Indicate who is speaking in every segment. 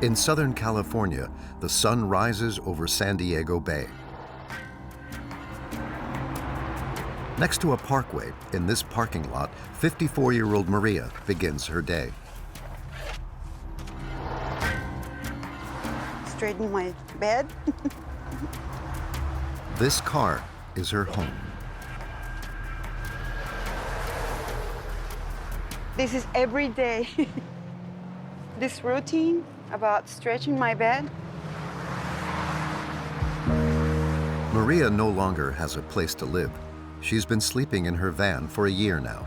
Speaker 1: In Southern California, the sun rises over San Diego Bay. Next to a parkway, in this parking lot, 54-year-old Maria begins her day.
Speaker 2: Straighten my bed.
Speaker 1: This car is her home.
Speaker 2: This is every day. This routine about stretching my bed.
Speaker 1: Maria no longer has a place to live. She's been sleeping in her van for a year now.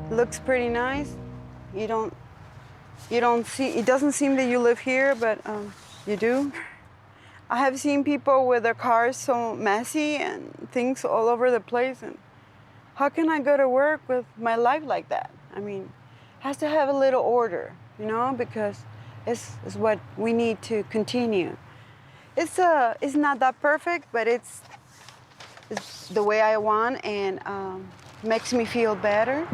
Speaker 2: Looks pretty nice. You don't see, it doesn't seem that you live here, but you do. I have seen people with their cars so messy and things all over the place, and how can I go to work with my life like that? I mean, it has to have a little order, you know, because it's what we need to continue. It's not that perfect, but it's the way I want, and makes me feel better.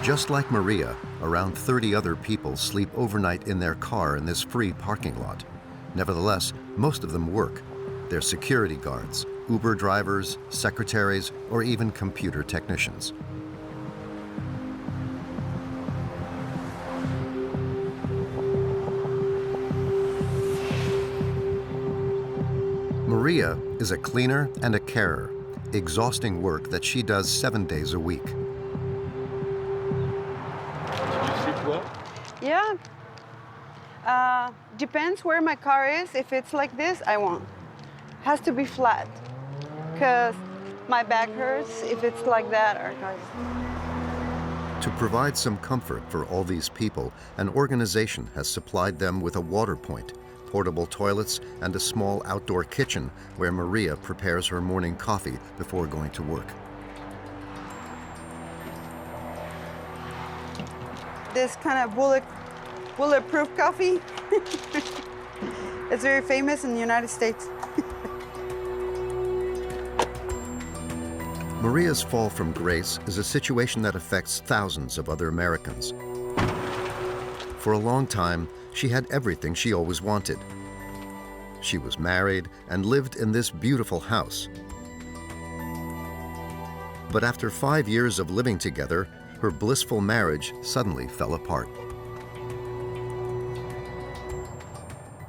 Speaker 1: Just like Maria, around 30 other people sleep overnight in their car in this free parking lot. Nevertheless, most of them work. They're security guards, Uber drivers, secretaries, or even computer technicians. Maria is a cleaner and a carer, exhausting work that she does 7 days a week.
Speaker 2: Yeah. Depends where my car is. If it's like this, I won't. Has to be flat, because my back hurts if it's like that. Or
Speaker 1: To provide some comfort for all these people, an organization has supplied them with a water point, portable toilets, and a small outdoor kitchen where Maria prepares her morning coffee before going to work.
Speaker 2: This kind of bulletproof coffee. It's very famous in the United States.
Speaker 1: Maria's fall from grace is a situation that affects thousands of other Americans. For a long time, she had everything she always wanted. She was married and lived in this beautiful house. But after 5 years of living together, her blissful marriage suddenly fell apart.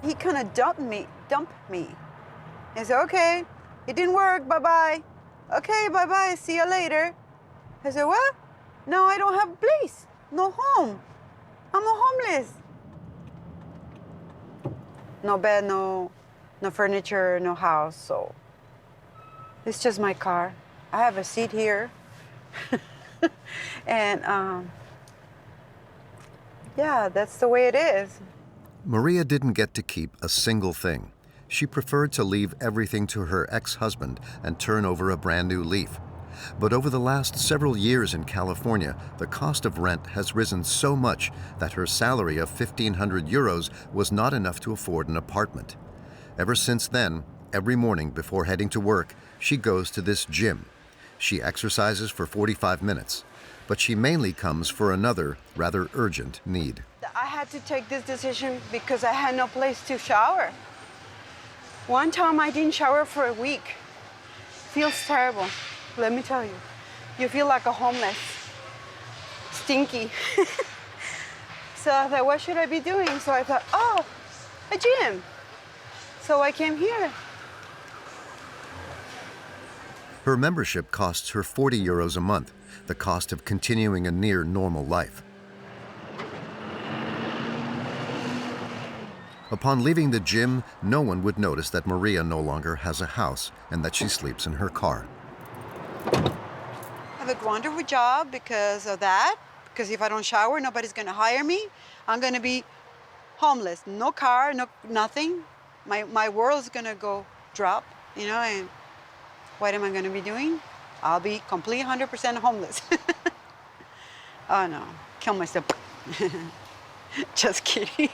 Speaker 2: He kind of dumped me. He said, okay, it didn't work, bye-bye. Okay, bye-bye, see you later. I said, what? No, I don't have a place, no home. I'm a homeless. No bed, no furniture, no house, so it's just my car. I have a seat here. And yeah, that's the way it is.
Speaker 1: Maria didn't get to keep a single thing. She preferred to leave everything to her ex-husband and turn over a brand new leaf. But over the last several years in California, the cost of rent has risen so much that her salary of 1,500 euros was not enough to afford an apartment. Ever since then, every morning before heading to work, she goes to this gym. She exercises for 45 minutes, but she mainly comes for another, rather urgent need.
Speaker 2: I had to take this decision because I had no place to shower. One time I didn't shower for a week. Feels terrible, let me tell you. You feel like a homeless, stinky. So I thought, what should I be doing? So I thought, oh, a gym. So I came here.
Speaker 1: Her membership costs her 40 euros a month, the cost of continuing a near normal life. Upon leaving the gym, no one would notice that Maria no longer has a house and that she sleeps in her car.
Speaker 2: I have a wonderful job because of that. Because if I don't shower, nobody's gonna hire me. I'm gonna be homeless. No car, no nothing. My world's gonna go drop, you know, and what am I gonna be doing? I'll be completely 100% homeless. Oh no, kill myself. Just kidding.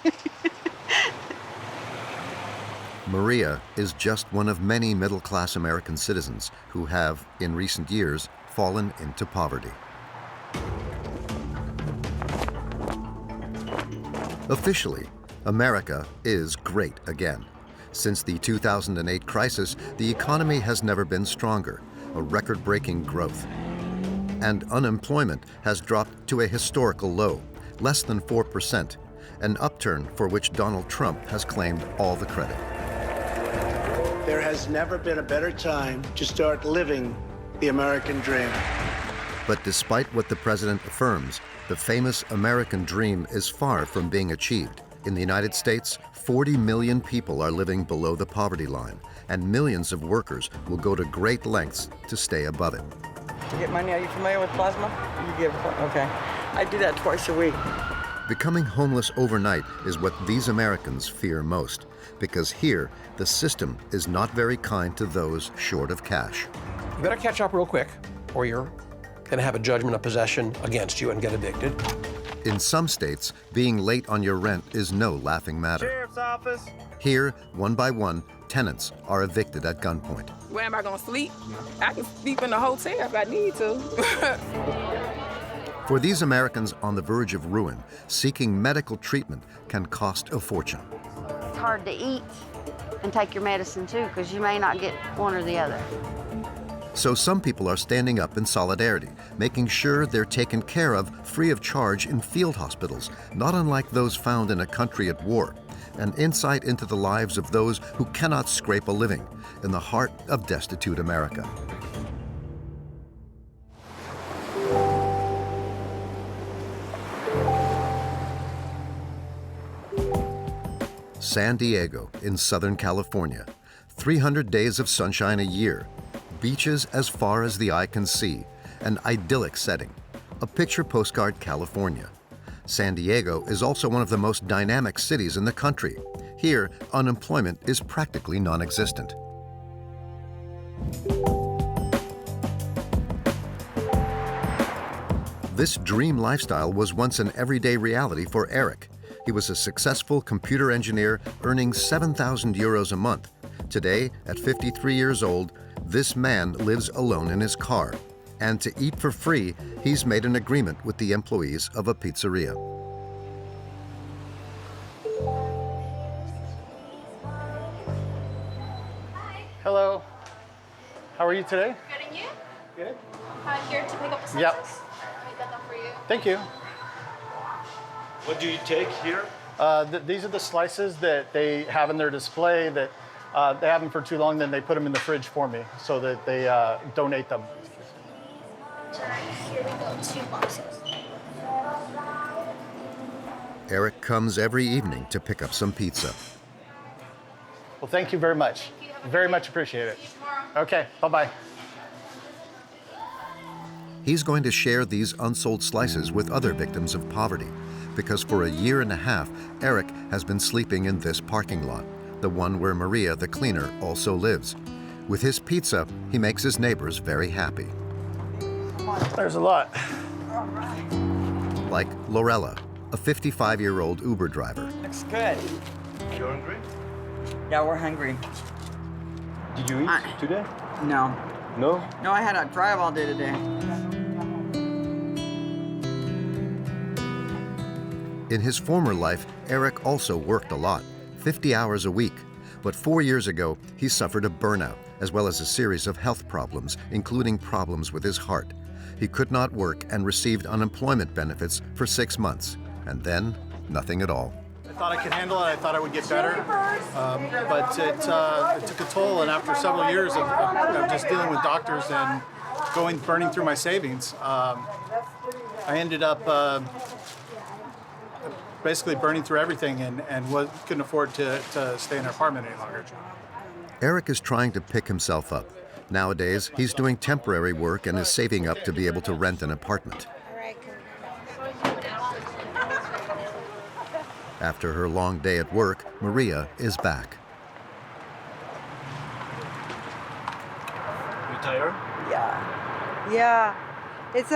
Speaker 1: Maria is just one of many middle-class American citizens who have, in recent years, fallen into poverty. Officially, America is great again. Since the 2008 crisis, the economy has never been stronger, a record-breaking growth. And unemployment has dropped to a historical low, less than 4%, an upturn for which Donald Trump has claimed all the credit.
Speaker 3: There has never been a better time to start living the American dream.
Speaker 1: But despite what the president affirms, the famous American dream is far from being achieved. In the United States, 40 million people are living below the poverty line, and millions of workers will go to great lengths to stay above it.
Speaker 4: To get money, are you familiar with plasma? You give, okay. I do that twice a week.
Speaker 1: Becoming homeless overnight is what these Americans fear most, because here, the system is not very kind to those short of cash.
Speaker 5: You better catch up real quick, or you're going to have a judgment of possession against you and get evicted.
Speaker 1: In some states, being late on your rent is no laughing matter.
Speaker 6: Sheriff's office.
Speaker 1: Here, one by one, tenants are evicted at gunpoint.
Speaker 7: Where am I gonna sleep? I can sleep in the hotel if I need to.
Speaker 1: For these Americans on the verge of ruin, seeking medical treatment can cost a fortune.
Speaker 8: It's hard to eat and take your medicine too, because you may not get one or the other.
Speaker 1: So some people are standing up in solidarity, making sure they're taken care of free of charge in field hospitals, not unlike those found in a country at war, an insight into the lives of those who cannot scrape a living in the heart of destitute America. San Diego in Southern California, 300 days of sunshine a year, beaches as far as the eye can see, an idyllic setting, a picture postcard California. San Diego is also one of the most dynamic cities in the country. Here, unemployment is practically non-existent. This dream lifestyle was once an everyday reality for Eric. He was a successful computer engineer earning 7,000 euros a month. Today, at 53 years old, this man lives alone in his car. And to eat for free, he's made an agreement with the employees of a pizzeria.
Speaker 9: Hello. How are you today?
Speaker 10: Good, and you?
Speaker 9: Good.
Speaker 10: Here to pick up the census.
Speaker 9: Yep.
Speaker 10: I got them for you.
Speaker 9: Thank you.
Speaker 6: What do you take here?
Speaker 9: These are the slices that they have in their display that they have them for too long, then they put them in the fridge for me so that they donate them.
Speaker 10: Here we go, 2 boxes.
Speaker 1: Eric comes every evening to pick up some pizza.
Speaker 9: Well, thank you very much. Very much appreciate it. Okay, bye-bye.
Speaker 1: He's going to share these unsold slices with other victims of poverty, because for a year and a half, Eric has been sleeping in this parking lot, the one where Maria, the cleaner, also lives. With his pizza, he makes his neighbors very happy.
Speaker 9: There's a lot.
Speaker 1: Like Lorella, a 55-year-old Uber driver.
Speaker 4: Looks good.
Speaker 6: You're hungry?
Speaker 4: Yeah, we're hungry.
Speaker 6: Did you eat today?
Speaker 4: No.
Speaker 6: No?
Speaker 4: No, I had to drive all day today.
Speaker 1: In his former life, Eric also worked a lot, 50 hours a week. But 4 years ago, he suffered a burnout, as well as a series of health problems, including problems with his heart. He could not work and received unemployment benefits for 6 months, and then nothing at all.
Speaker 9: I thought I could handle it. I thought I would get better, but it took a toll. And after several years of just dealing with doctors and burning through my savings, I ended up basically burning through everything and couldn't afford to stay in an apartment any longer.
Speaker 1: Eric is trying to pick himself up. Nowadays, he's doing temporary work and is saving up to be able to rent an apartment. After her long day at work, Maria is back.
Speaker 6: You tired?
Speaker 2: Yeah. Yeah. It's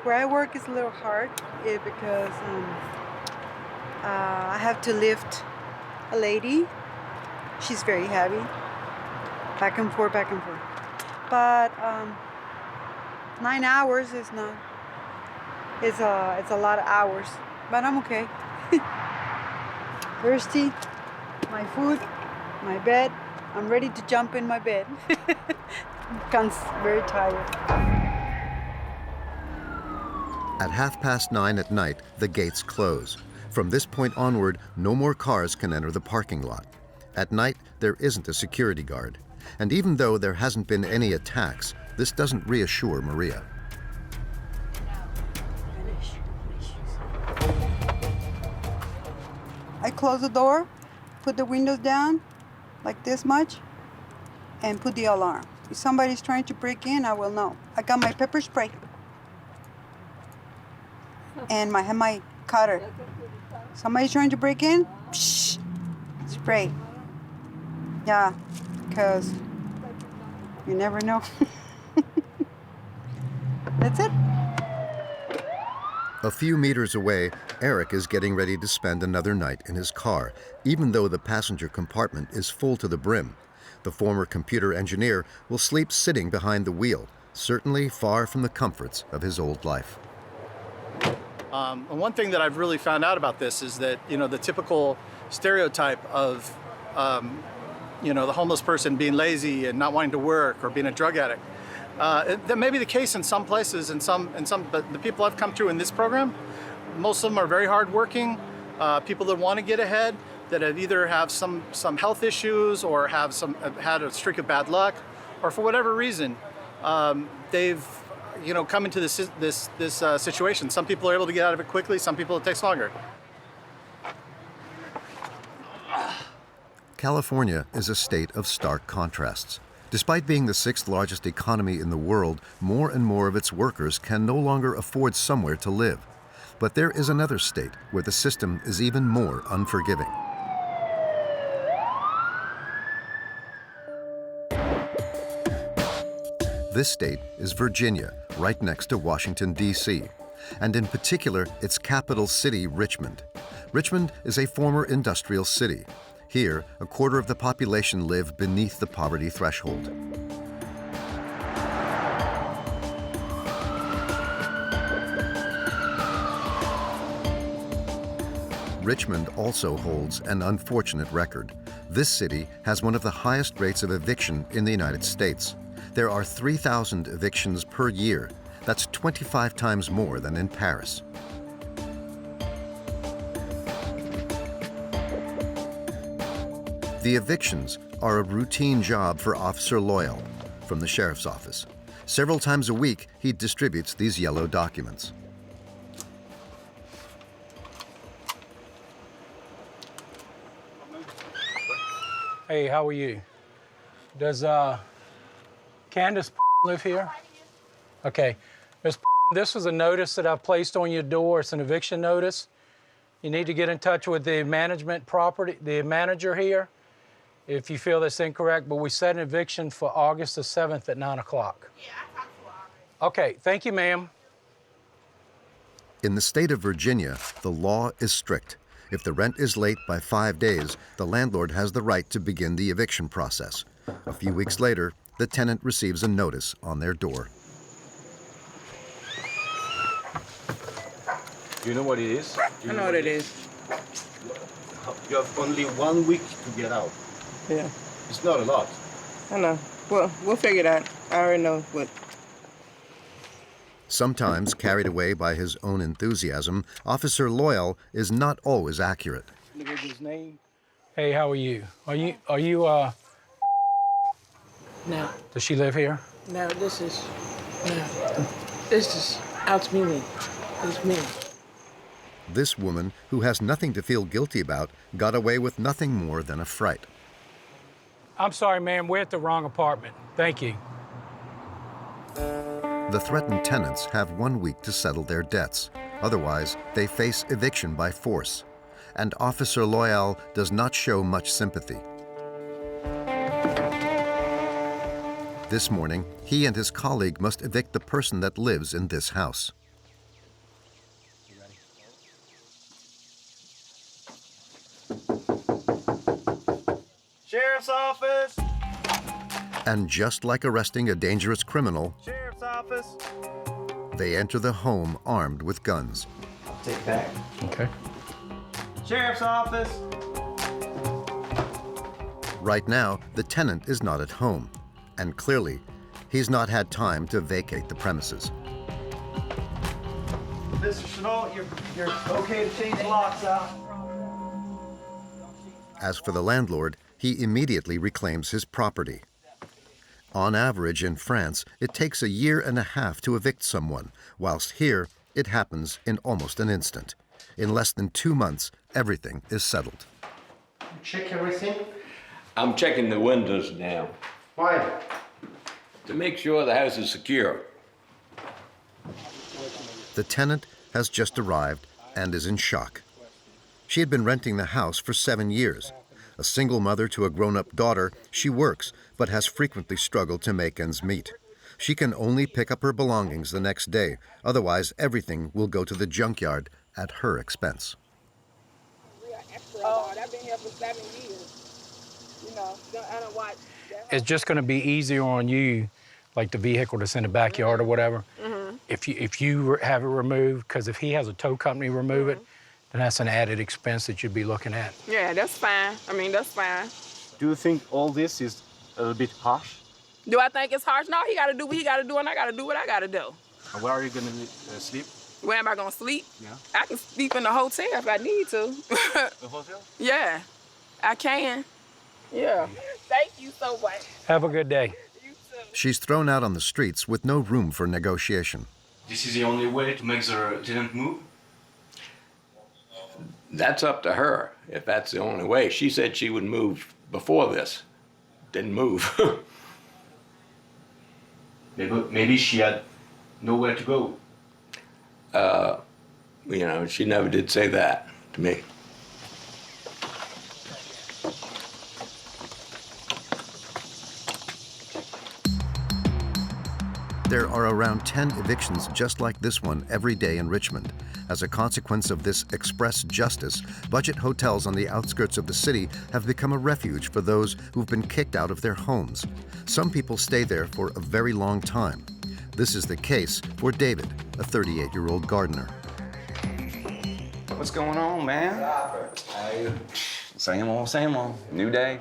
Speaker 2: where I work is a little hard because I have to lift a lady. She's very heavy. Back and forth, back and forth. But 9 hours is not. It's a lot of hours, but I'm okay. Thirsty, my food, my bed. I'm ready to jump in my bed. I'm very tired.
Speaker 1: At 9:30 at night, the gates close. From this point onward, no more cars can enter the parking lot. At night, there isn't a security guard. And even though there hasn't been any attacks, this doesn't reassure Maria.
Speaker 2: I close the door, put the windows down, like this much, and put the alarm. If somebody's trying to break in, I will know. I got my pepper spray. And I have my cutter. Somebody's trying to break in, psh, spray. Yeah, because you never know. That's it.
Speaker 1: A few meters away, Eric is getting ready to spend another night in his car, even though the passenger compartment is full to the brim. The former computer engineer will sleep sitting behind the wheel, certainly far from the comforts of his old life.
Speaker 9: And one thing that I've really found out about this is that, the typical stereotype of, the homeless person being lazy and not wanting to work or being a drug addict. That may be the case in some places, but the people I've come to in this program, most of them are very hardworking, people that want to get ahead, that either have some health issues or have had a streak of bad luck, or for whatever reason, they've come into this situation. Some people are able to get out of it quickly. Some people it takes longer.
Speaker 1: California is a state of stark contrasts. Despite being the 6th largest economy in the world, more and more of its workers can no longer afford somewhere to live. But there is another state where the system is even more unforgiving. This state is Virginia, right next to Washington, D.C., and in particular, its capital city, Richmond. Richmond is a former industrial city. Here, a quarter of the population live beneath the poverty threshold. Richmond also holds an unfortunate record. This city has one of the highest rates of eviction in the United States. There are 3,000 evictions per year. That's 25 times more than in Paris. The evictions are a routine job for Officer Loyal from the sheriff's office. Several times a week, he distributes these yellow documents.
Speaker 11: Hey, how are you? Does Candace live here? Okay. This was a notice that I've placed on your door. It's an eviction notice. You need to get in touch with the the manager here, if you feel that's incorrect, but we set an eviction for August the 7th at 9 o'clock. Yeah, I talked to her already. Okay, thank you, ma'am.
Speaker 1: In the state of Virginia, the law is strict. If the rent is late by 5 days, the landlord has the right to begin the eviction process. A few weeks later, the tenant receives a notice on their door.
Speaker 6: Do you know what it is?
Speaker 4: I know what it is.
Speaker 6: You have only 1 week to get out.
Speaker 4: Yeah.
Speaker 6: It's not a lot.
Speaker 4: I know. Well, we'll figure it out. I already know what.
Speaker 1: Sometimes, carried away by his own enthusiasm, Officer Loyal is not always accurate.
Speaker 11: Individual's name. Hey, how are you? Are you
Speaker 12: No.
Speaker 11: Does she live here?
Speaker 12: No, this is out me. It's me.
Speaker 1: This woman, who has nothing to feel guilty about, got away with nothing more than a fright.
Speaker 11: I'm sorry, ma'am. We're at the wrong apartment. Thank you.
Speaker 1: The threatened tenants have 1 week to settle their debts. Otherwise, they face eviction by force. And Officer Loyal does not show much sympathy. This morning, he and his colleague must evict the person that lives in this house.
Speaker 6: Sheriff's office!
Speaker 1: And just like arresting a dangerous criminal,
Speaker 6: Sheriff's office!
Speaker 1: they enter the home armed with guns.
Speaker 6: Take back.
Speaker 11: Okay.
Speaker 6: Sheriff's office!
Speaker 1: Right now, the tenant is not at home, and clearly, he's not had time to vacate the premises.
Speaker 6: Mr. Chenault, you're okay to change the locks out.
Speaker 1: As for the landlord, he immediately reclaims his property. On average in France, it takes 1.5 years to evict someone, whilst here, it happens in almost an instant. In less than 2 months, everything is settled.
Speaker 6: Check everything?
Speaker 13: I'm checking the windows now.
Speaker 6: Why?
Speaker 13: To make sure the house is secure.
Speaker 1: The tenant has just arrived and is in shock. She had been renting the house for 7 years. A single mother to a grown-up daughter, she works, but has frequently struggled to make ends meet. She can only pick up her belongings the next day, otherwise everything will go to the junkyard at her expense.
Speaker 7: I've been here for 7 years. You know, I don't watch.
Speaker 11: It's just going to be easier on you, like the vehicle that's in the backyard or whatever. If you have it removed, because if he has a tow company remove it, then that's an added expense that you'd be looking at.
Speaker 7: Yeah, that's fine. I mean, that's fine.
Speaker 6: Do you think all this is a little bit harsh?
Speaker 7: Do I think it's harsh? No, he got to do what he got to do, and I got to do what I got to do.
Speaker 6: And where are you going to sleep?
Speaker 7: Where am I going to sleep?
Speaker 6: Yeah.
Speaker 7: I can sleep in the hotel if I need to.
Speaker 6: The hotel?
Speaker 7: Yeah, I can. Yeah. Thank you so much.
Speaker 11: Have a good day.
Speaker 1: She's thrown out on the streets with no room for negotiation.
Speaker 6: This is the only way to make the tenant move?
Speaker 13: That's up to her, if that's the only way. She said she would move before this. Didn't move.
Speaker 6: Maybe she had nowhere to go.
Speaker 13: You know, she never did say that to me.
Speaker 1: There are around 10 evictions just like this one every day in Richmond. As a consequence of this express justice, budget hotels on the outskirts of the city have become a refuge for those who've been kicked out of their homes. Some people stay there for a very long time. This is the case for David, a 38-year-old gardener.
Speaker 14: What's going on, man? Same old, new day.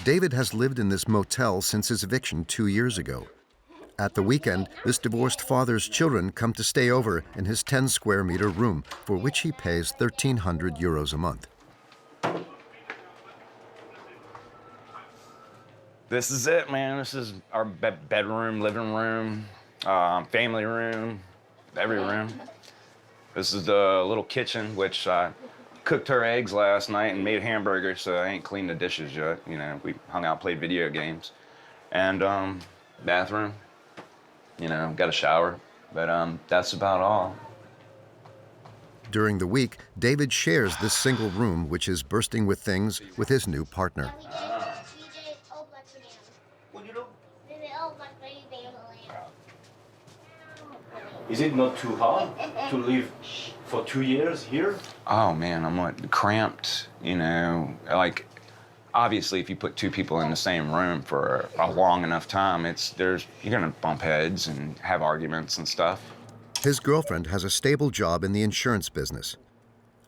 Speaker 1: David has lived in this motel since his eviction 2 years ago. At the weekend, this divorced father's children come to stay over in his 10-square-meter room, for which he pays 1,300 euros a month.
Speaker 14: This is it, man. This is our bedroom, living room, family room, every room. This is the little kitchen, which I cooked her eggs last night and made hamburgers, so I ain't cleaned the dishes yet. You know, we hung out, played video games. And bathroom, you know, got a shower, but that's about all.
Speaker 1: During the week, David shares this single room, which is bursting with things, with his new partner.
Speaker 6: Is it not too hard to live for 2 years here?
Speaker 14: Oh man, I'm like cramped, you know, like obviously if you put 2 people in the same room for a long enough time, you're gonna bump heads and have arguments and stuff.
Speaker 1: His girlfriend has a stable job in the insurance business.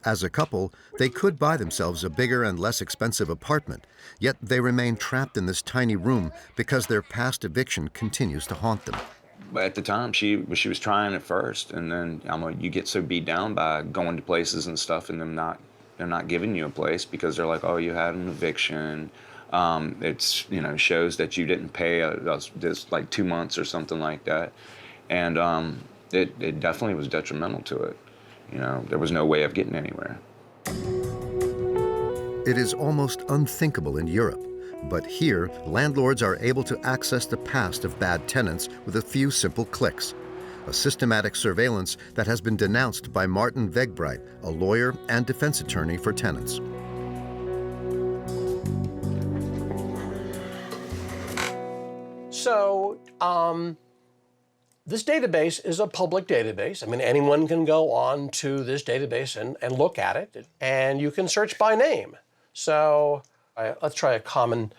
Speaker 1: As a couple, they could buy themselves a bigger and less expensive apartment, yet they remain trapped in this tiny room because their past eviction continues to haunt them.
Speaker 14: But at the time, she was trying at first, and then you get so beat down by going to places and stuff, and they're not giving you a place because they're like, oh, you had an eviction. It's shows that you didn't pay this like 2 months or something like that, and it definitely was detrimental to it. You know, there was no way of getting anywhere.
Speaker 1: It is almost unthinkable in Europe. But here, landlords are able to access the past of bad tenants with a few simple clicks. A systematic surveillance that has been denounced by Martin Vegbright, a lawyer and defense attorney for tenants.
Speaker 5: So, this database is a public database. I mean, anyone can go on to this database and look at it, and you can search by name. So, Let's try a common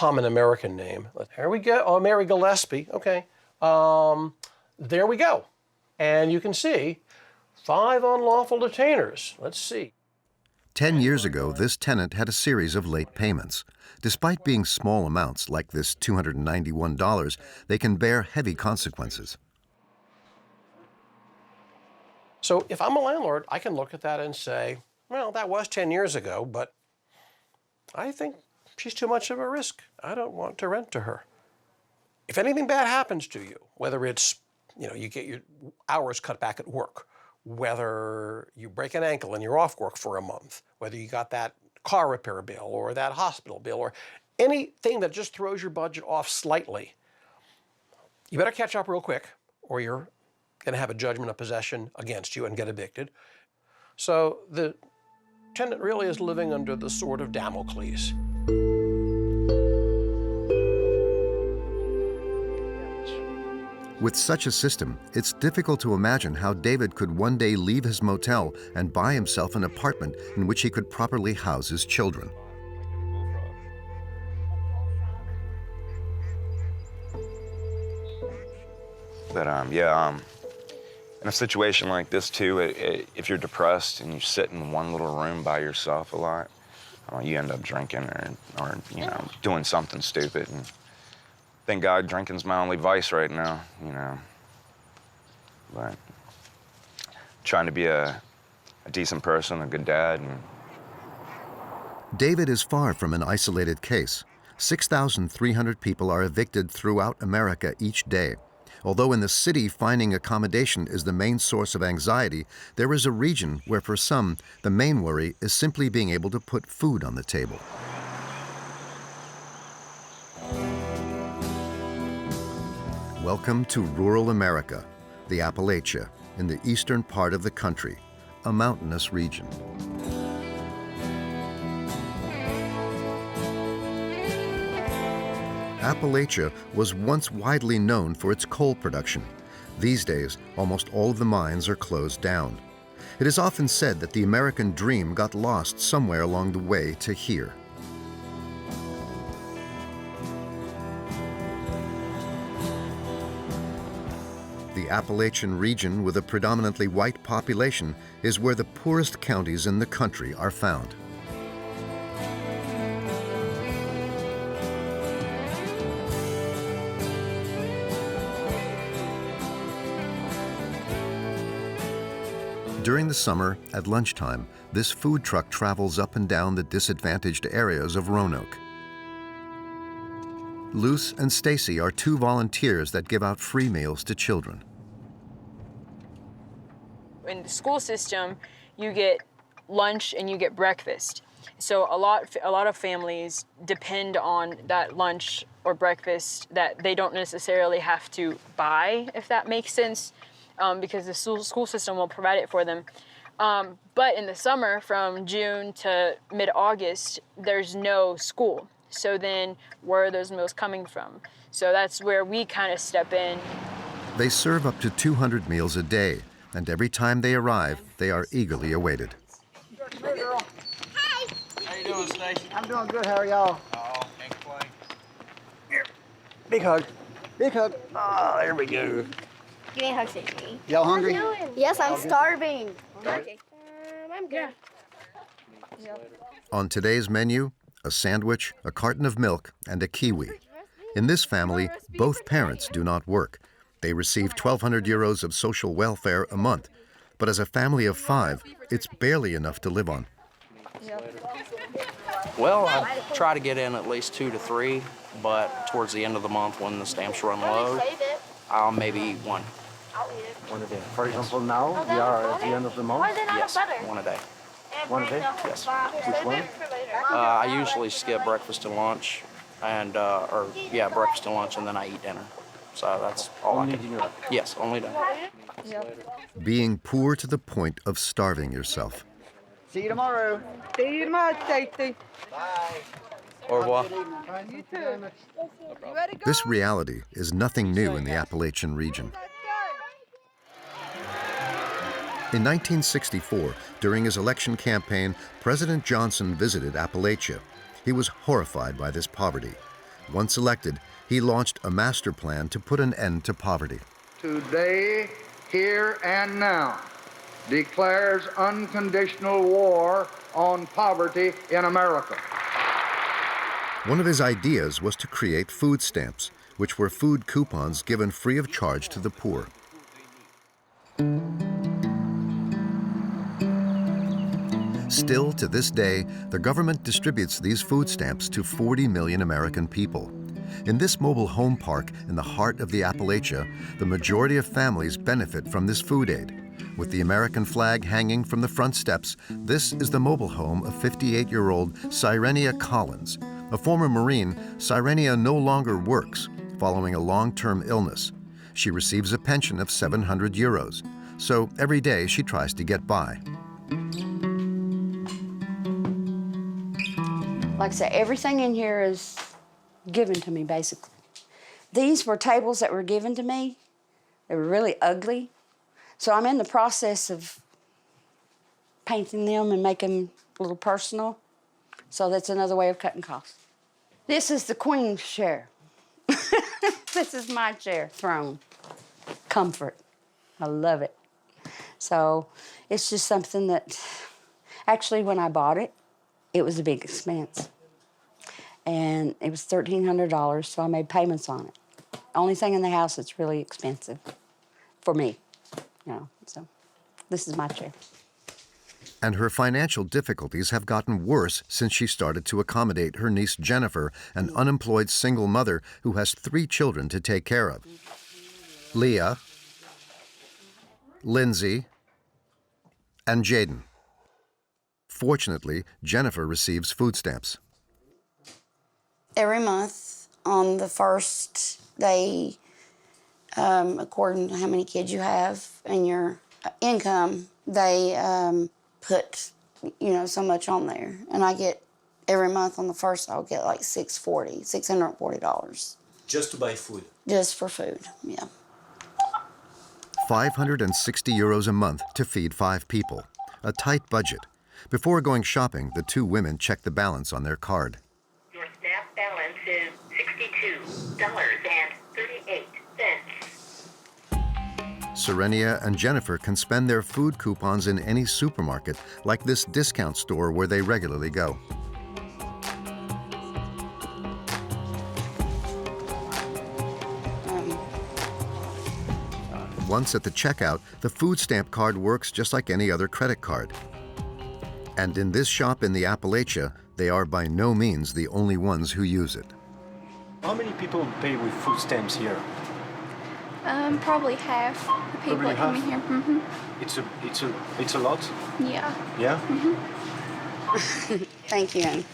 Speaker 5: American name. Here we go. Oh, Mary Gillespie. Okay. There we go. And you can see 5 unlawful detainers. Let's see.
Speaker 1: 10 years ago, this tenant had a series of late payments. Despite being small amounts, like this $291, they can bear heavy consequences.
Speaker 5: So if I'm a landlord, I can look at that and say, well, that was 10 years ago, but I think she's too much of a risk. I don't want to rent to her. If anything bad happens to you, whether it's, you get your hours cut back at work, whether you break an ankle and you're off work for a month, whether you got that car repair bill or that hospital bill or anything that just throws your budget off slightly, you better catch up real quick or you're going to have a judgment of possession against you and get evicted. So the tenant really is living under the sword of Damocles.
Speaker 1: With such a system, it's difficult to imagine how David could one day leave his motel and buy himself an apartment in which he could properly house his children.
Speaker 14: But in a situation like this too, if you're depressed and you sit in one little room by yourself a lot, you end up drinking or doing something stupid. And thank God drinking's my only vice right now, But trying to be a decent person, a good dad.
Speaker 1: David is far from an isolated case. 6,300 people are evicted throughout America each day. Although in the city finding accommodation is the main source of anxiety, there is a region where for some, the main worry is simply being able to put food on the table. Welcome to rural America, the Appalachia, in the eastern part of the country, a mountainous region. Appalachia was once widely known for its coal production. These days, almost all of the mines are closed down. It is often said that the American dream got lost somewhere along the way to here. The Appalachian region, with a predominantly white population, is where the poorest counties in the country are found. During the summer, at lunchtime, this food truck travels up and down the disadvantaged areas of Roanoke. Luce and Stacy are 2 volunteers that give out free meals to children.
Speaker 15: In the school system, you get lunch and you get breakfast. So a lot of families depend on that lunch or breakfast that they don't necessarily have to buy, if that makes sense. Because the school system will provide it for them. But in the summer, from June to mid-August, there's no school. So then where are those meals coming from? So that's where we kind of step in.
Speaker 1: They serve up to 200 meals a day, and every time they arrive, they are eagerly awaited.
Speaker 16: Hey, girl.
Speaker 4: Hi. How you doing, Stacy?
Speaker 16: I'm doing good. How are y'all?
Speaker 4: Oh, can't complain.
Speaker 16: Here. Big hug. Big hug.
Speaker 4: Oh, there we go.
Speaker 10: Give me a hug, Stacy.
Speaker 16: Y'all hungry?
Speaker 10: Yes, I'm starving. Okay. I'm good.
Speaker 1: On today's menu, a sandwich, a carton of milk, and a kiwi. In this family, both parents do not work. They receive 1,200 euros of social welfare a month. But as a family of 5, it's barely enough to live on.
Speaker 17: Well, I try to get in at least 2 to 3, but towards the end of the month when the stamps run low, I'll maybe eat 1.
Speaker 16: One a day. For example, now we are at the end of the month.
Speaker 17: Yes, 1 a day.
Speaker 16: 1 a day?
Speaker 17: Yes.
Speaker 16: Which one?
Speaker 17: I usually skip breakfast and lunch, and breakfast and lunch, and then I eat dinner. So that's all
Speaker 16: only
Speaker 17: I can.
Speaker 16: dinner?
Speaker 17: Yes, only dinner.
Speaker 1: Being poor to the point of starving yourself.
Speaker 16: See you tomorrow.
Speaker 2: See you tomorrow, Stacy.
Speaker 16: Bye.
Speaker 17: Au revoir.
Speaker 2: You too.
Speaker 1: This reality is nothing new in the Appalachian region. In 1964, during his election campaign, President Johnson visited Appalachia. He was horrified by this poverty. Once elected, he launched a master plan to put an end to poverty.
Speaker 18: Today, here and now, declares unconditional war on poverty in America.
Speaker 1: One of his ideas was to create food stamps, which were food coupons given free of charge to the poor. Still, to this day, the government distributes these food stamps to 40 million American people. In this mobile home park in the heart of the Appalachia, the majority of families benefit from this food aid. With the American flag hanging from the front steps, this is the mobile home of 58-year-old Sirenia Collins. A former Marine, Sirenia no longer works, following a long-term illness. She receives a pension of 700 euros, so every day she tries to get by.
Speaker 8: Like I said, everything in here is given to me, basically. These were tables that were given to me. They were really ugly. So I'm in the process of painting them and making them a little personal. So that's another way of cutting costs. This is the Queen's chair. This is my chair, throne. Comfort. I love it. So it's just something that, actually, when I bought it, it was a big expense. And it was $1,300, so I made payments on it. Only thing in the house that's really expensive for me, you know, so this is my chair.
Speaker 1: And her financial difficulties have gotten worse since she started to accommodate her niece Jennifer, an unemployed single mother who has 3 children to take care of. Leah, Lindsay, and Jaden. Fortunately, Jennifer receives food stamps.
Speaker 10: Every month on the first day, according to how many kids you have and your income, they put, you know, so much on there. And I get, every month on the first, I'll get like $640.
Speaker 19: Just to buy food?
Speaker 10: Just for food, yeah.
Speaker 1: 560 euros a month to feed 5 people. A tight budget. Before going shopping, the 2 women check the balance on their card.
Speaker 20: Your SNAP balance is $62.38.
Speaker 1: Sirenia and Jennifer can spend their food coupons in any supermarket, like this discount store where they regularly go. Once at the checkout, the food stamp card works just like any other credit card. And in this shop in the Appalachia, they are by no means the only ones who use it.
Speaker 19: How many people pay with food stamps here?
Speaker 21: Probably half the people that come in here. Mm-hmm.
Speaker 19: It's a lot?
Speaker 21: Yeah.
Speaker 19: Yeah?
Speaker 21: Mm-hmm.
Speaker 10: Thank you.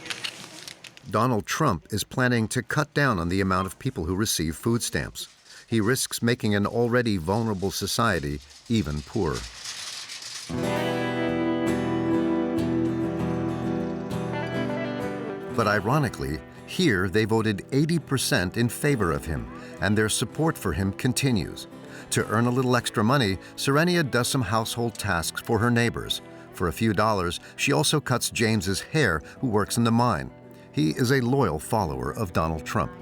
Speaker 1: Donald Trump is planning to cut down on the amount of people who receive food stamps. He risks making an already vulnerable society even poorer. But ironically, here they voted 80% in favor of him, and their support for him continues. To earn a little extra money, Sirenia does some household tasks for her neighbors. For a few dollars, she also cuts James's hair, who works in the mine. He is a loyal follower of Donald Trump.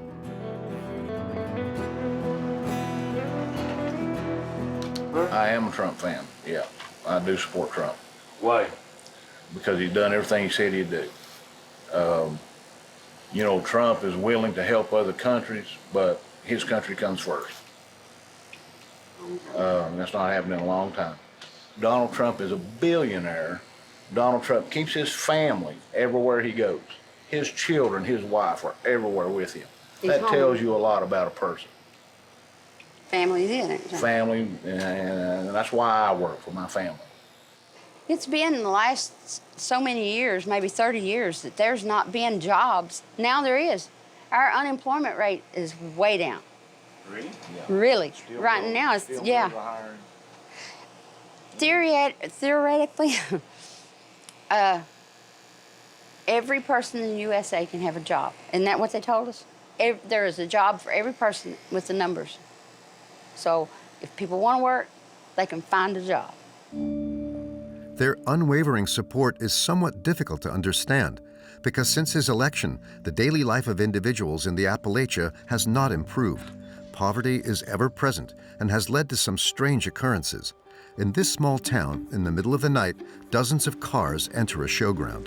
Speaker 22: I am a Trump fan, yeah. I do support Trump.
Speaker 19: Why?
Speaker 22: Because he's done everything he said he'd do. You know, Trump is willing to help other countries, but his country comes first. That's not happened in a long time. Donald Trump is a billionaire. Donald Trump keeps his family everywhere he goes. His children, his wife are everywhere with him. That tells you a lot about a person.
Speaker 8: Family's in it.
Speaker 22: Family, and that's why I work for my family.
Speaker 8: It's been in the last so many years, maybe 30 years, that there's not been jobs. Now there is. Our unemployment rate is way down.
Speaker 19: Really?
Speaker 22: Yeah.
Speaker 8: Really. Right now, it's, yeah. Theoretically, every person in the USA can have a job. Isn't that what they told us? There is a job for every person with the numbers. So if people want to work, they can find a job.
Speaker 1: Their unwavering support is somewhat difficult to understand. because since his election, the daily life of individuals in the Appalachia has not improved. Poverty is ever present and has led to some strange occurrences. In this small town, in the middle of the night, dozens of cars enter a showground.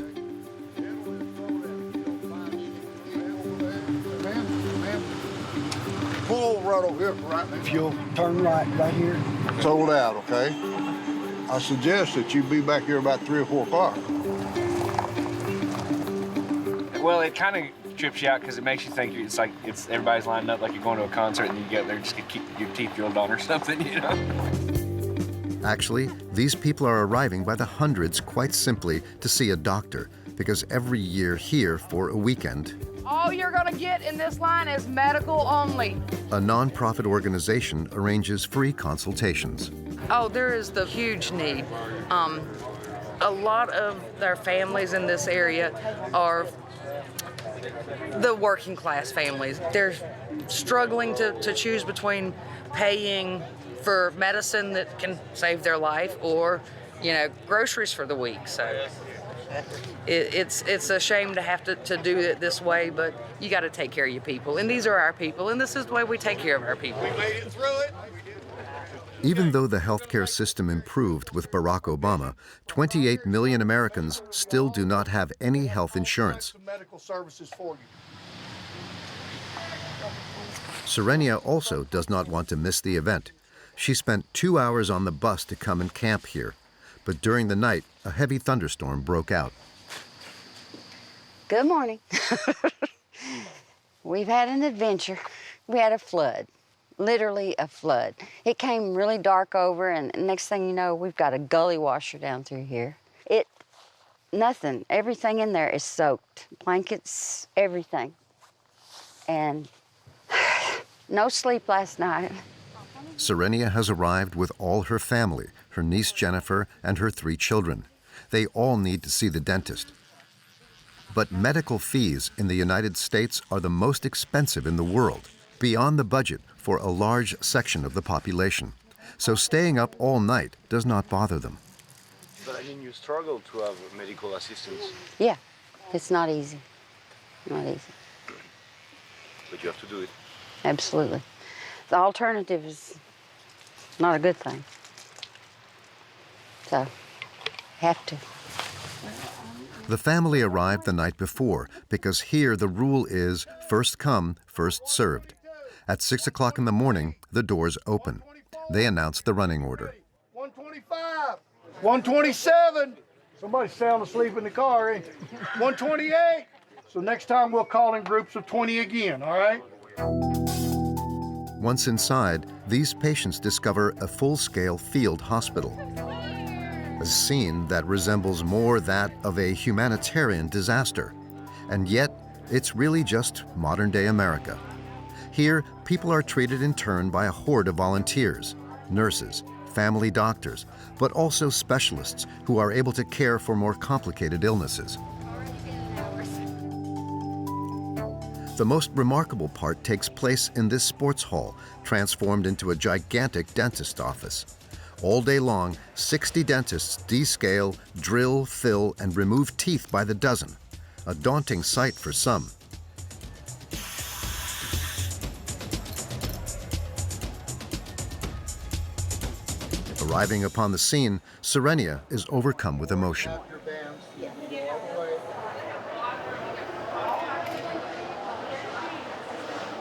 Speaker 3: Pull right over here, right now.
Speaker 9: If you'll turn right here.
Speaker 3: Sold out, okay? I suggest that you be back here about 3 or 4 o'clock.
Speaker 23: Well, it kind of trips you out because it makes you think it's like everybody's lining up like you're going to a concert and you get there just to keep your teeth drilled on or something, you know?
Speaker 1: Actually, these people are arriving by the hundreds quite simply to see a doctor, because every year here for a weekend,
Speaker 24: all you're gonna get in this line is medical only.
Speaker 1: a nonprofit organization arranges free consultations.
Speaker 25: Oh, there is the huge need. A lot of their families in this area are the working class families. They're struggling to choose between paying for medicine that can save their life or, you know, groceries for the week. So it's a shame to have to do it this way, but you got to take care of your people. And these are our people, and this is the way we take care of our people.
Speaker 3: We made it through it.
Speaker 1: Even though the healthcare system improved with Barack Obama, 28 million Americans still do not have any health insurance.
Speaker 3: Medical services for you.
Speaker 1: Serenia also does not want to miss the event. She spent 2 hours on the bus to come and camp here, but during the night, a heavy thunderstorm broke out.
Speaker 8: Good morning. We've had an adventure. We had a flood, literally a flood. It came really dark over, and next thing you know, we've got a gully washer down through here. Nothing, everything in there is soaked. Blankets, everything. And no sleep last night.
Speaker 1: Serenia has arrived with all her family, her niece Jennifer and her 3 children. They all need to see the dentist. But medical fees in the United States are the most expensive in the world, beyond the budget for a large section of the population. So staying up all night does not bother them.
Speaker 26: But I mean, you struggle to have medical assistance.
Speaker 8: Yeah, it's not easy. Not easy.
Speaker 26: But you have to do it.
Speaker 8: Absolutely. The alternative is not a good thing. So, have to.
Speaker 1: The family arrived the night before because here the rule is first come, first served. At 6 o'clock in the morning, the doors open. They announce the running order.
Speaker 3: 125, 127. Somebody's sound asleep in the car, ain't they? 128. So next time we'll call in groups of 20 again, all right?
Speaker 1: Once inside, these patients discover a full-scale field hospital. A scene that resembles more that of a humanitarian disaster. And yet, it's really just modern-day America. Here, people are treated in turn by a horde of volunteers, nurses, family doctors, but also specialists who are able to care for more complicated illnesses. The most remarkable part takes place in this sports hall, transformed into a gigantic dentist office. All day long, 60 dentists descale, drill, fill, and remove teeth by the dozen. A daunting sight for some. Arriving upon the scene, Serenia is overcome with emotion.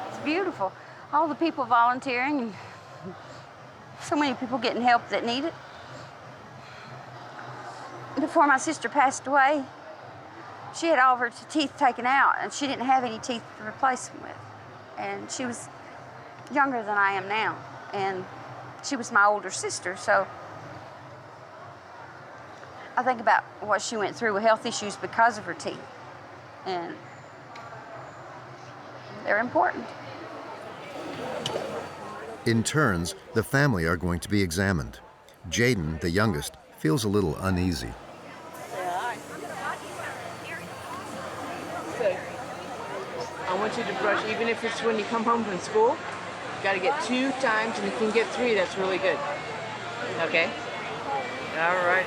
Speaker 8: It's beautiful. All the people volunteering, and so many people getting help that need it. Before my sister passed away, she had all of her teeth taken out, and she didn't have any teeth to replace them with. And she was younger than I am now, and she was my older sister, so I think about what she went through with health issues because of her teeth, and they're important.
Speaker 1: In turns, the family are going to be examined. Jaden, the youngest, feels a little uneasy.
Speaker 7: I want you to brush, even if it's when you come home from school, you gotta get 2 times, and if you can get 3, that's really good. Okay? All right.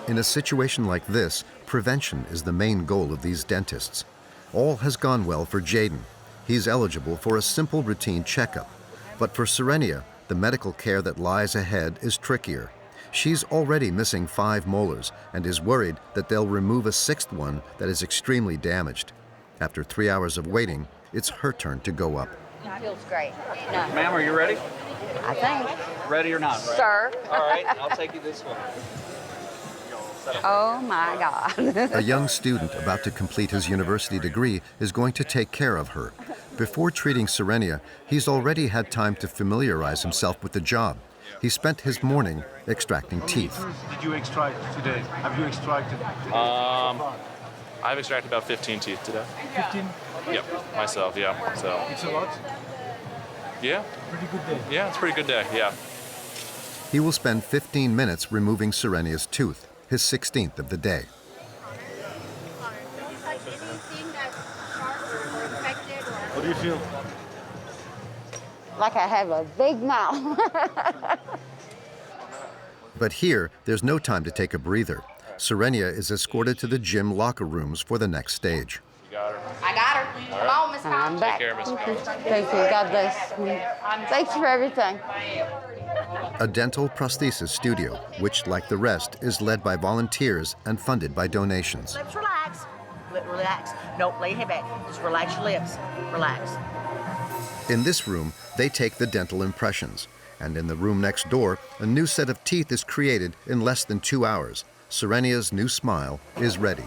Speaker 1: In a situation like this, prevention is the main goal of these dentists. All has gone well for Jaden. He's eligible for a simple routine checkup. But for Serenia, the medical care that lies ahead is trickier. She's already missing 5 molars and is worried that they'll remove a 6th one that is extremely damaged. After 3 hours of waiting, it's her turn to go up.
Speaker 8: It feels great. No.
Speaker 5: Ma'am, are you ready?
Speaker 8: I think.
Speaker 5: Ready or not, right?
Speaker 8: Sir.
Speaker 5: All right, I'll take you this way.
Speaker 8: Oh my God.
Speaker 1: A young student about to complete his university degree is going to take care of her. Before treating Serenia, he's already had time to familiarize himself with the job. He spent his morning extracting teeth.
Speaker 19: Did you extract today? Have you extracted?
Speaker 6: I've extracted about 15 teeth today.
Speaker 19: 15?
Speaker 6: Yep, myself, yeah. So.
Speaker 19: It's a lot?
Speaker 6: Yeah.
Speaker 19: Pretty good day.
Speaker 6: Yeah, it's a pretty good day, yeah.
Speaker 1: He will spend 15 minutes removing Serenia's tooth, his 16th of the day.
Speaker 19: What do you feel?
Speaker 8: Like I have a big mouth.
Speaker 1: But here, there's no time to take a breather. Serenia is escorted to the gym locker rooms for the next stage.
Speaker 6: You got her.
Speaker 21: I got her.
Speaker 6: All
Speaker 21: Come
Speaker 6: right.
Speaker 21: on, Miss Collins.
Speaker 8: I'm back.
Speaker 6: Take care, Miss Collins.
Speaker 8: Thank you. God bless. Thanks for everything.
Speaker 1: A dental prosthesis studio, which, like the rest, is led by volunteers and funded by donations.
Speaker 11: Lips, relax. Relax. No, lay your head back. Just relax your lips. Relax.
Speaker 1: In this room, they take the dental impressions. And in the room next door, a new set of teeth is created in less than 2 hours. Serenia's new smile is ready.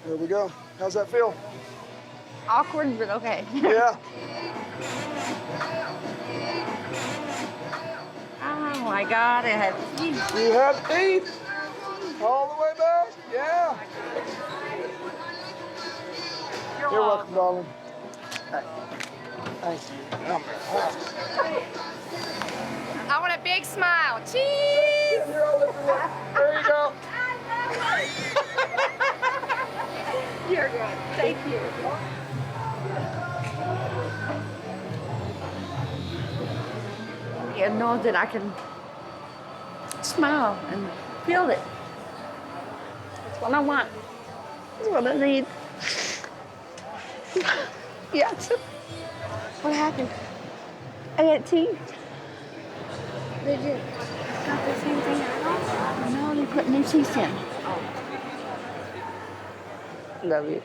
Speaker 9: There we go. How's that feel?
Speaker 8: Awkward, but okay.
Speaker 9: Yeah.
Speaker 8: Oh my God, I have teeth.
Speaker 9: You have teeth? All the way back? Yeah. You're welcome, darling. Thank you.
Speaker 24: I want a big smile. Cheese!
Speaker 9: There you go.
Speaker 24: You're good. Thank you.
Speaker 8: You know that I can smile and feel it. That's what I want. That's what I need. Yes. What happened? I got teeth. Did you got the same thing I got? No, they put new teeth in. Love you.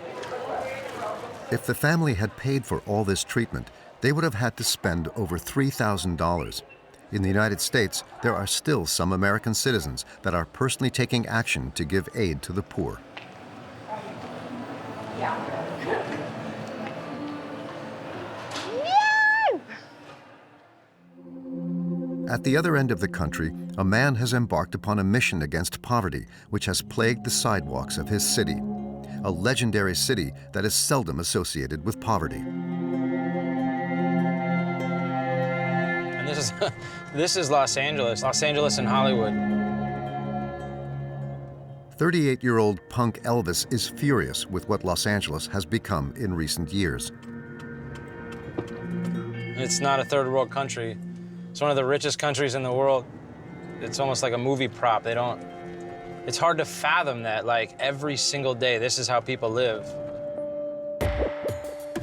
Speaker 1: If the family had paid for all this treatment, they would have had to spend over $3,000. In the United States, there are still some American citizens that are personally taking action to give aid to the poor. At the other end of the country, a man has embarked upon a mission against poverty, which has plagued the sidewalks of his city, a legendary city that is seldom associated with poverty.
Speaker 12: And this is Los Angeles and Hollywood.
Speaker 1: 38-year-old punk Elvis is furious with what Los Angeles has become in recent years.
Speaker 12: It's not a third world country. It's one of the richest countries in the world. It's almost like a movie prop. It's hard to fathom that, like, every single day, this is how people live.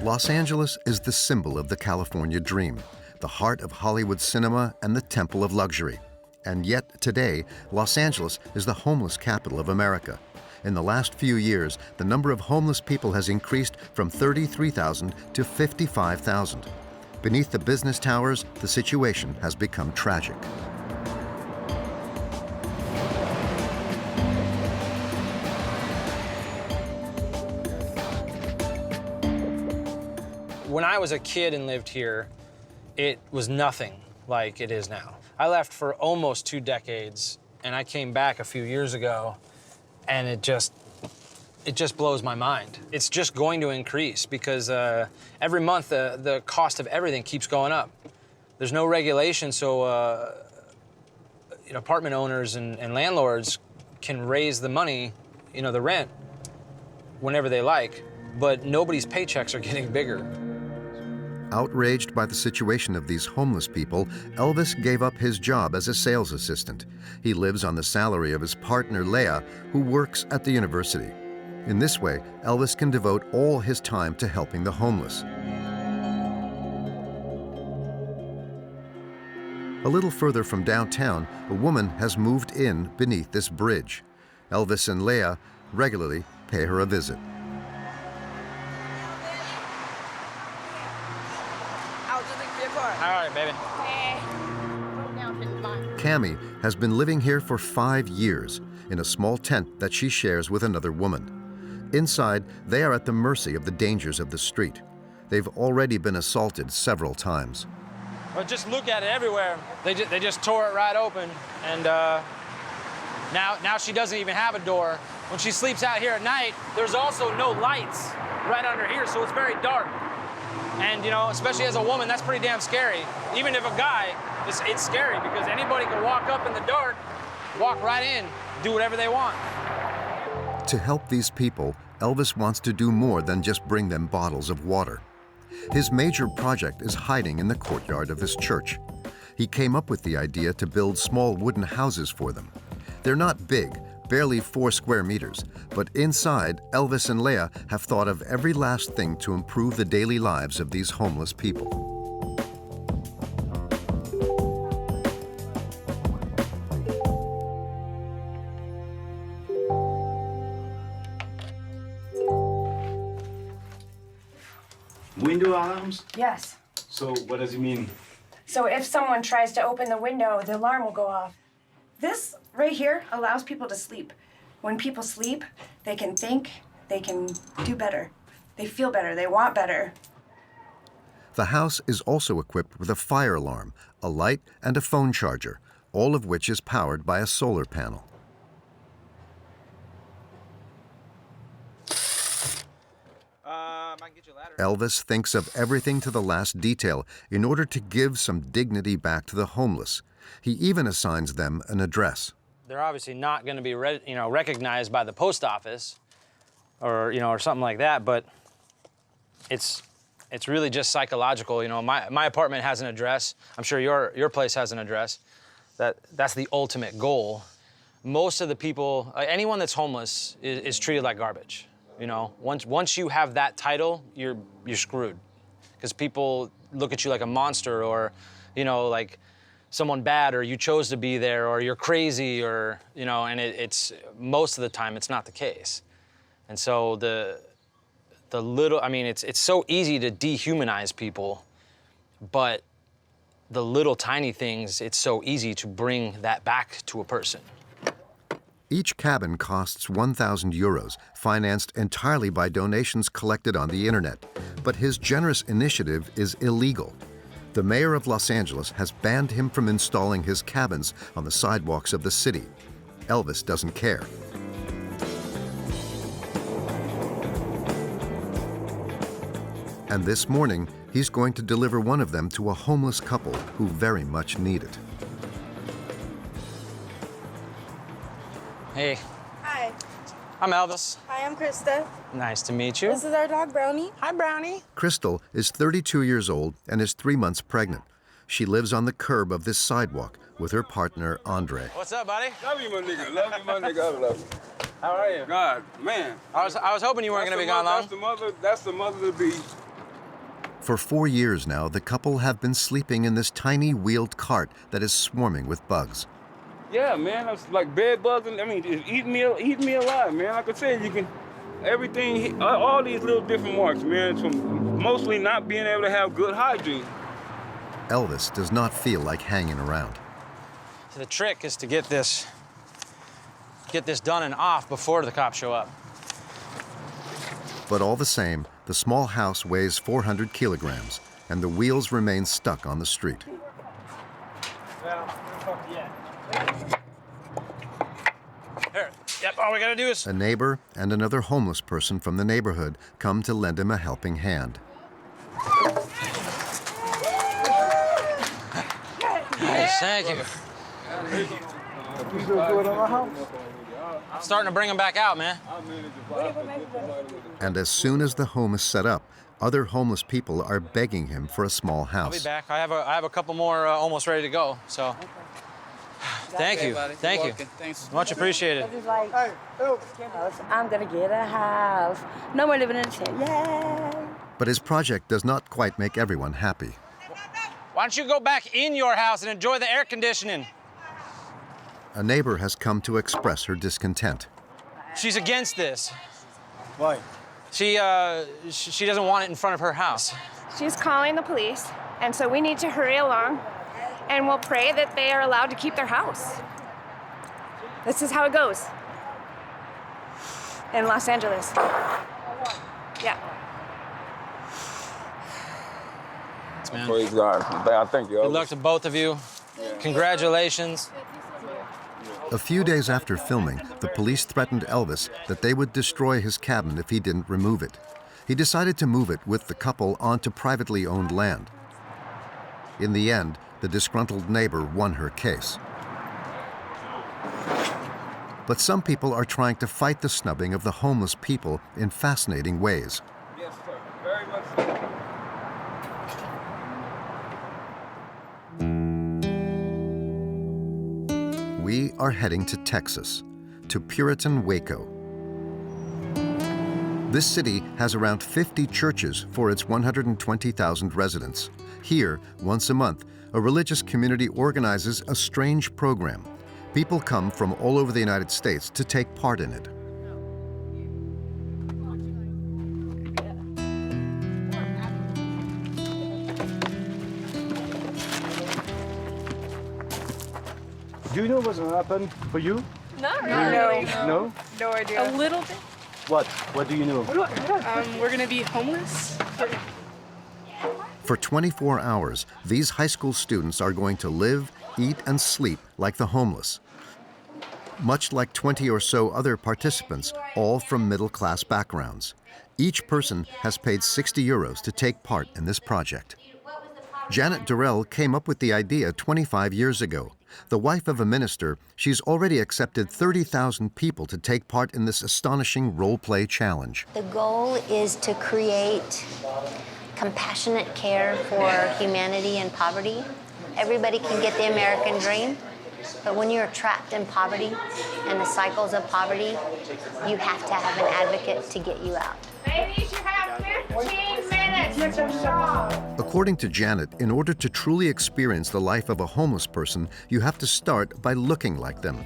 Speaker 1: Los Angeles is the symbol of the California dream, the heart of Hollywood cinema and the temple of luxury. And yet, today, Los Angeles is the homeless capital of America. In the last few years, the number of homeless people has increased from 33,000 to 55,000. Beneath the business towers, the situation has become tragic.
Speaker 12: When I was a kid and lived here, it was nothing like it is now. I left for almost 2 decades, and I came back a few years ago, and it just blows my mind. It's just going to increase because every month the cost of everything keeps going up. There's no regulation, so apartment owners and landlords can raise the money, the rent, whenever they like, but nobody's paychecks are getting bigger.
Speaker 1: Outraged by the situation of these homeless people, Elvis gave up his job as a sales assistant. He lives on the salary of his partner, Leah, who works at the university. In this way, Elvis can devote all his time to helping the homeless. A little further from downtown, a woman has moved in beneath this bridge. Elvis and Leah regularly pay her a visit.
Speaker 12: All right, baby.
Speaker 1: Cammie has been living here for 5 years in a small tent that she shares with another woman. Inside, they are at the mercy of the dangers of the street. They've already been assaulted several times.
Speaker 12: Well, just look at it everywhere. They just tore it right open, and now she doesn't even have a door. When she sleeps out here at night, there's also no lights right under here, so it's very dark. And, you know, especially as a woman, that's pretty damn scary. Even if a guy, it's scary because anybody can walk up in the dark, walk right in, do whatever they want.
Speaker 1: To help these people, Elvis wants to do more than just bring them bottles of water. His major project is hiding in the courtyard of his church. He came up with the idea to build small wooden houses for them. They're not big, barely 4 square meters, but inside, Elvis and Leah have thought of every last thing to improve the daily lives of these homeless people.
Speaker 19: Window alarms?
Speaker 4: Yes.
Speaker 19: So what does it mean?
Speaker 4: So if someone tries to open the window, the alarm will go off. This right here allows people to sleep. When people sleep, they can think, they can do better. They feel better, they want better.
Speaker 1: The house is also equipped with a fire alarm, a light, and a phone charger, all of which is powered by a solar panel. Elvis thinks of everything to the last detail in order to give some dignity back to the homeless. He even assigns them an address.
Speaker 12: They're obviously not going to be recognized by the post office or something like that, but it's really just psychological. You know, my apartment has an address. I'm sure your place has an address. That's the ultimate goal. Most of the people, anyone that's homeless is treated like garbage. You know, once you have that title, you're screwed, because people look at you like a monster, or, like someone bad, or you chose to be there, or you're crazy, or and it's most of the time it's not the case. And so the little, it's so easy to dehumanize people, but the little tiny things, it's so easy to bring that back to a person.
Speaker 1: Each cabin costs 1,000 euros, financed entirely by donations collected on the internet. But his generous initiative is illegal. The mayor of Los Angeles has banned him from installing his cabins on the sidewalks of the city. Elvis doesn't care. And this morning, he's going to deliver one of them to a homeless couple who very much need it.
Speaker 12: Hey.
Speaker 13: Hi.
Speaker 12: I'm Elvis.
Speaker 13: Hi, I'm Krista.
Speaker 12: Nice to meet you.
Speaker 13: This is our dog, Brownie.
Speaker 12: Hi, Brownie.
Speaker 1: Crystal is 32 years old and is 3 months pregnant. She lives on the curb of this sidewalk with her partner, Andre.
Speaker 12: What's up, buddy?
Speaker 14: Love you, my nigga. Love you, my nigga. I love you.
Speaker 12: How are you?
Speaker 14: God, man.
Speaker 12: I was hoping you weren't going to be gone long.
Speaker 14: That's the mother to be.
Speaker 1: For 4 years now, the couple have been sleeping in this tiny wheeled cart that is swarming with bugs.
Speaker 14: Yeah, man, it's like bed bugs. It's eating me alive, man. Like I said, you can, everything, all these little different marks, man. It's from mostly not being able to have good hygiene.
Speaker 1: Elvis does not feel like hanging around.
Speaker 12: So the trick is to get this done and off before the cops show up.
Speaker 1: But all the same, the small house weighs 400 kilograms, and the wheels remain stuck on the street.
Speaker 12: Here, yep, all we gotta do is...
Speaker 1: A neighbor and another homeless person from the neighborhood come to lend him a helping hand.
Speaker 12: Nice, thank you. I'm starting to bring them back out, man.
Speaker 1: And as soon as the home is set up, Other homeless people are begging him for a small
Speaker 12: I'll be
Speaker 1: house.
Speaker 12: back. I have a couple more almost ready to go. So, thank you, thank you.
Speaker 5: Thanks.
Speaker 12: Much appreciated.
Speaker 8: He's like, I'm gonna get a house. No more living in a tent. Yay!
Speaker 1: But his project does not quite make everyone happy.
Speaker 12: Why don't you go back in your house and enjoy the air conditioning?
Speaker 1: A neighbor has come to express her discontent.
Speaker 12: She's against this.
Speaker 5: Why?
Speaker 12: She doesn't want it in front of her house.
Speaker 4: She's calling the police, and so we need to hurry along, and we'll pray that they are allowed to keep their house. This is how it goes in Los Angeles. Yeah.
Speaker 12: Man.
Speaker 14: Praise God. I thank you.
Speaker 12: Good luck to both of you. Congratulations.
Speaker 1: A few days after filming, the police threatened Elvis that they would destroy his cabin if he didn't remove it. He decided to move it with the couple onto privately owned land. In the end, the disgruntled neighbor won her case. But some people are trying to fight the snubbing of the homeless people in fascinating ways.
Speaker 14: Yes, sir. Very much so.
Speaker 1: We are heading to Texas, to Puritan Waco. This city has around 50 churches for its 120,000 residents. Here, once a month, a religious community organizes a strange program. People come from all over the United States to take part in it.
Speaker 19: Do you know what's going to happen for you?
Speaker 24: Not really.
Speaker 19: No?
Speaker 24: No idea. A little bit.
Speaker 19: What? What do you know?
Speaker 24: We're gonna be homeless.
Speaker 1: For 24 hours, these high school students are going to live, eat, and sleep like the homeless. Much like 20 or so other participants, all from middle-class backgrounds. Each person has paid 60 euros to take part in this project. Janet Durrell came up with the idea 25 years ago. The wife of a minister, she's already accepted 30,000 people to take part in this astonishing role-play challenge.
Speaker 2: The goal is to create compassionate care for humanity and poverty. Everybody can get the American dream, but when you're trapped in poverty and the cycles of poverty, you have to have an advocate to get you out.
Speaker 20: Ladies, you have 15 minutes to shop.
Speaker 1: According to Janet, in order to truly experience the life of a homeless person, you have to start by looking like them.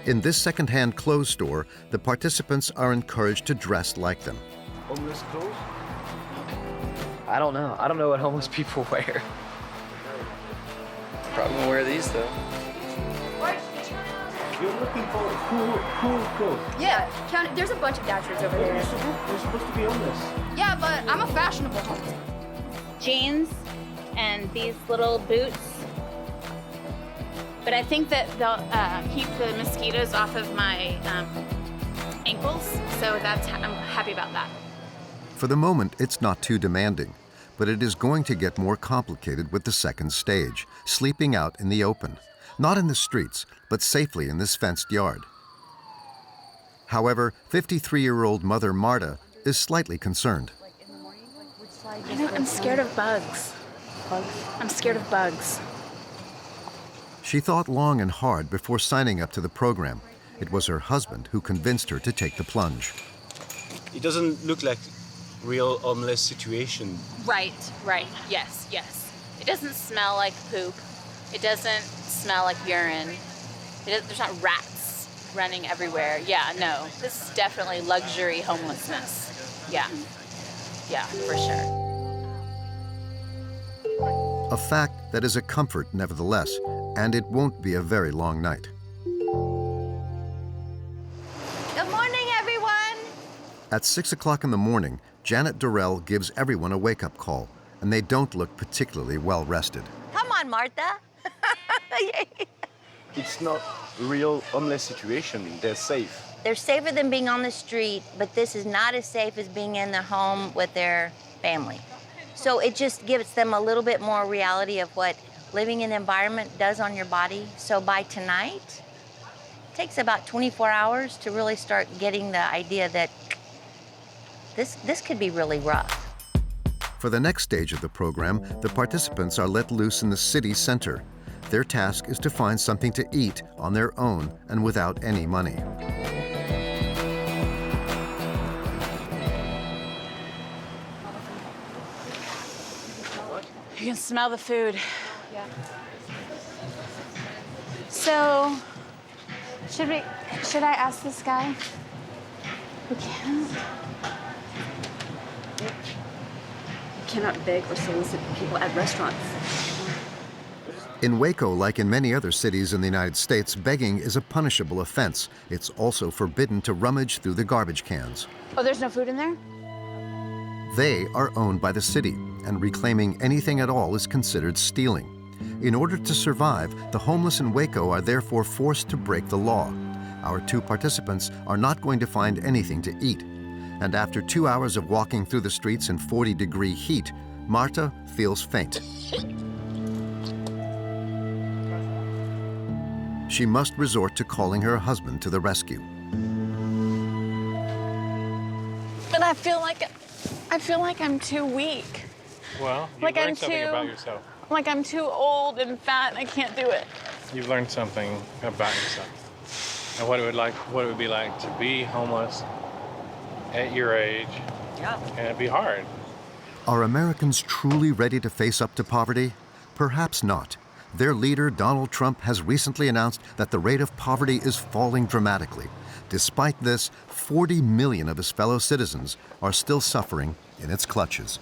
Speaker 1: In this second-hand clothes store, the participants are encouraged to dress like them.
Speaker 19: Homeless clothes?
Speaker 5: I don't know. I don't know what homeless people wear. Probably gonna wear these though.
Speaker 19: You're looking for cool clothes.
Speaker 24: Yeah, there's a bunch of dashers over there.
Speaker 19: You're supposed to be homeless.
Speaker 24: Yeah, but I'm a fashionable homeless.
Speaker 13: Jeans and these little boots. But I think that they'll keep the mosquitoes off of my ankles, so I'm happy about that.
Speaker 1: For the moment, it's not too demanding, but it is going to get more complicated with the second stage, sleeping out in the open. Not in the streets, but safely in this fenced yard. However, 53-year-old mother Marta is slightly concerned.
Speaker 13: I'm scared of bugs. I'm scared of bugs.
Speaker 1: She thought long and hard before signing up to the program. It was her husband who convinced her to take the plunge.
Speaker 19: It doesn't look like real homeless situation.
Speaker 13: Right, yes. It doesn't smell like poop. It doesn't smell like urine. There's not rats running everywhere. Yeah, no. This is definitely luxury homelessness. Yeah, for sure.
Speaker 1: A fact that is a comfort nevertheless, and it won't be a very long night.
Speaker 13: Good morning, everyone.
Speaker 1: At 6 o'clock in the morning, Janet Durrell gives everyone a wake-up call, and they don't look particularly well rested.
Speaker 13: Come on, Martha.
Speaker 19: It's not real homeless situation. They're safe.
Speaker 2: They're safer than being on the street, but this is not as safe as being in their home with their family. So it just gives them a little bit more reality of what living in the environment does on your body. So by tonight, it takes about 24 hours to really start getting the idea that this could be really rough.
Speaker 1: For the next stage of the program, the participants are let loose in the city center. Their task is to find something to eat on their own and without any money.
Speaker 13: You can smell the food. Yeah. So, should I ask this guy? We can't.
Speaker 8: You cannot beg or solicit people at restaurants.
Speaker 1: In Waco, like in many other cities in the United States, begging is a punishable offense. It's also forbidden to rummage through the garbage cans.
Speaker 13: Oh, there's no food in there?
Speaker 1: They are owned by the city, and reclaiming anything at all is considered stealing. In order to survive, the homeless in Waco are therefore forced to break the law. Our two participants are not going to find anything to eat. And after 2 hours of walking through the streets in 40-degree heat, Marta feels faint. She must resort to calling her husband to the rescue.
Speaker 13: But I feel like I'm too weak.
Speaker 6: Well, you
Speaker 13: Like
Speaker 6: learned
Speaker 13: I'm
Speaker 6: something
Speaker 13: too-
Speaker 6: about yourself.
Speaker 13: Like I'm too old and fat and I can't do it.
Speaker 6: You've learned something about yourself and what it would be like to be homeless at your age.
Speaker 11: Yeah.
Speaker 6: And it'd be hard.
Speaker 1: Are Americans truly ready to face up to poverty? Perhaps not. Their leader, Donald Trump, has recently announced that the rate of poverty is falling dramatically. Despite this, 40 million of his fellow citizens are still suffering in its clutches.